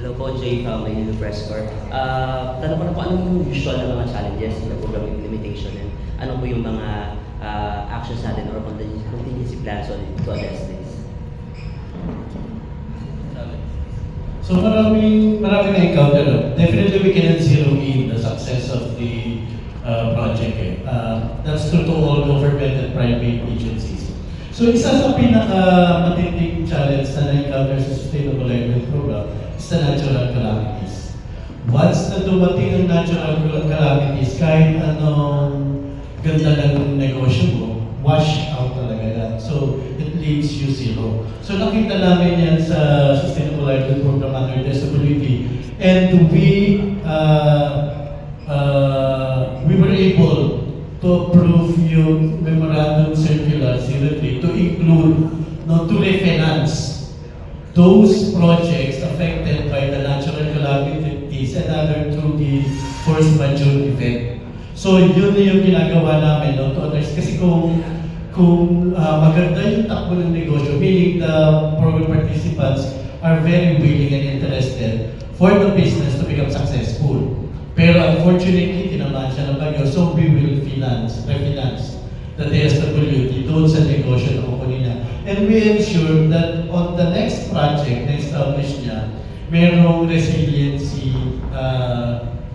Hello po, Jay from Manila Press Corps. Tanong ko na po, ano yung usual na mga challenges sa program implementation and ano po yung mga actions natin or contingency plans to address this? So marami na-encounter. No? Definitely we cannot zero in the success of the project. That's true to all government and private agencies. So isa sa pinaka-matinding challenge na na-encounter sa Sustainable Livelihood Program is the natural calamities. Once na dumating ang natural calamities, kahit anong ganda ng negosyo mo, wash out talaga yan. So, it leaves you zero. So, nakita namin yan sa Sustainable Livelihood Program under disability. And we were able to approve yung memorandum circular 03 to include, to refinance those projects affected by the natural calamities and other through the force majeure event. So yun yung ginagawa namin, to address. Kasi kung maganda yung takbo ng negosyo, meaning the program participants are very willing and interested for the business to become successful. Pero unfortunately, tinamaan siya ng bagyo, so we will refinance the DSWD doon sa negosyo ng company niya. And we ensure that on the next project na establish niya, mayroong resiliency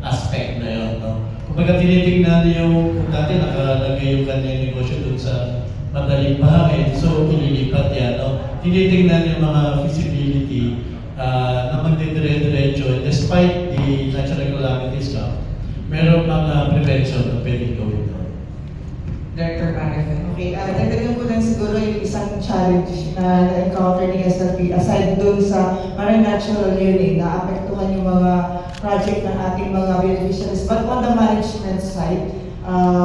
aspect na yun. No? Kumbaga tinitingnan yung, dati nakalagay yung kanyang negosyo doon sa madaling bahain, so ililipat yan. No? Tinitingnan yung mga feasibility na magdidire-diretso, despite the natural calamities ka, meron mga prevention na pwedeng gawin doon. Director Marifel. Okay, dagdagan ko lang siguro yung isang challenge na na-encounter ni SLP aside dun sa parang natural learning na apektuhan yung mga project ng ating mga beneficiaries. But on the management side,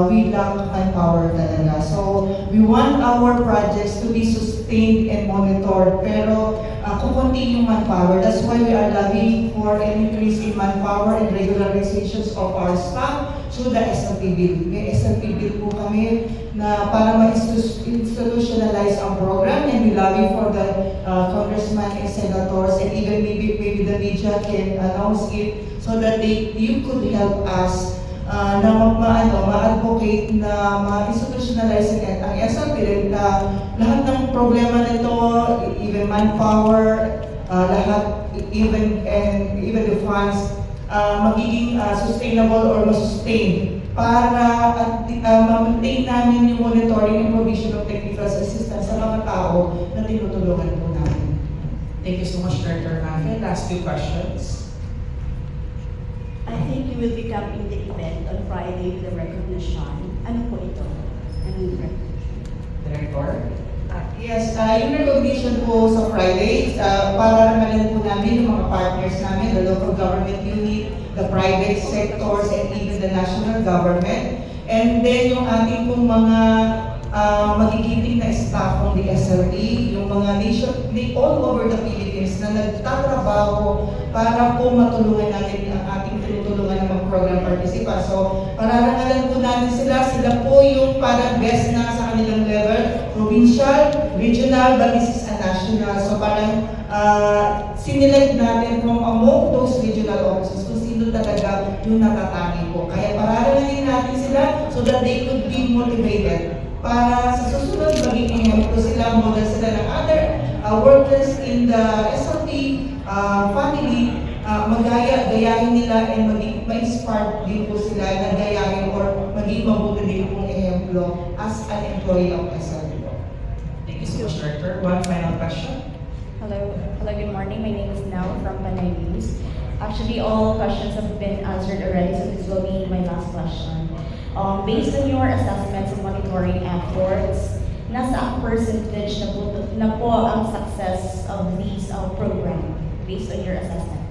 we lack manpower talaga. So, we want our projects to be sustained and monitored, pero kukunti yung manpower. That's why we are lobbying for an increase in manpower and regularizations of our staff through the SLP bill. May SLP bill po kami na para ma-institutionalize ang program, and we lobby for the congressmen and senators, and even maybe the media can announce it so that you could help us na ma-advocate na ma-institutionalize ang SLP. Lahat ng problema nito, even manpower, lahat, even the funds, magiging sustainable or ma-sustain para ma-maintain namin yung monitoring and provision of technical assistance sa mga tao na tinutulungan po namin. Thank you so much, Director Marifel. Last two questions. I think you will be coming the event on Friday with the recognition. Ano po ito? Ano yung recognition? Director? Yes, yung recognition po sa Friday, para naman po namin yung mga partners namin, the local government unit, the private sectors, and even the national government. And then yung ating pong mga magigiting na staff ng the SLP, yung mga all over the Philippines na nagtatrabaho para po matulungan natin ang ating tinutulungan ng mga program participants. So, pararangalan po natin sila po yung parang best na sa kanilang level, provincial, regional, but this is a national. So, parang sinelect natin from among those regional offices kung sino talaga yung natatangi po. Kaya pararangalin natin sila so that they could be motivated para sa susunod maging ehemplo sila, model sila ng other workers in the SLP family, gayahin nila and maging ma-inspire din po sila na gayahin or maging mabuti din pong ehemplo as an employee of SLP. Thank you so much, Director. One final question. Hello, good morning. My name is Nao from Panay News. Actually, all questions have been answered already, so this will be my last question. Based on your assessments and monitoring efforts, nasa ang percentage na po ang success of these program based on your assessment?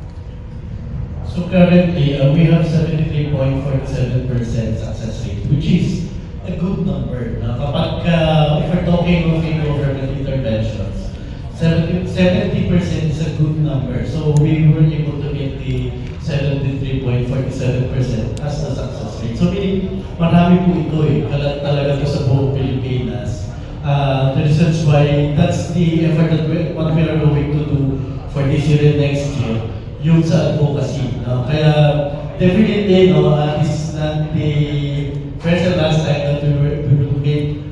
So currently, we have 73.47% success rate, which is a good number. Kapag if we're talking of government interventions, 70% is a good number. So we were able to meet the 73.47% as the success rate. So meaning, marami po ito kalat talaga ito sa buong Pilipinas. The reasons why that's the effort that what we are going to do for this year and next year. yung sa advocacy. No? Kaya definitely, no, is not the first and last time that we will meet.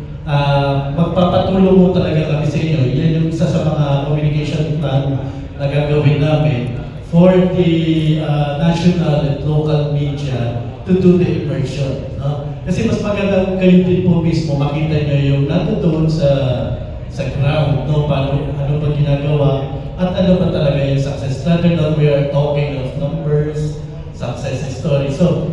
Magpapatulong mo talaga kami sa inyo. Yan yung isa sa mga communication plan na gagawin namin for the national and local media to do the immersion. No? Kasi mas maganda kayo din po mismo makita nyo yung nandoon sa ground, no? Paano, ano ba ginagawa at ano ba talaga yung success. Rather than we are talking of numbers, success story. So,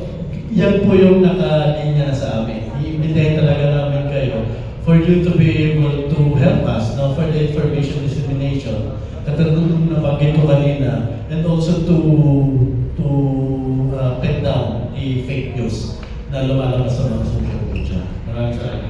yan po yung nakalinya na sa amin. I-invite talaga namin kayo for you to be able to help us, no, for the information dissemination. Katulad nung nabanggit ko kanina, and also to cut down the fake news na lumalabas sa mga social media. Maraming salamat.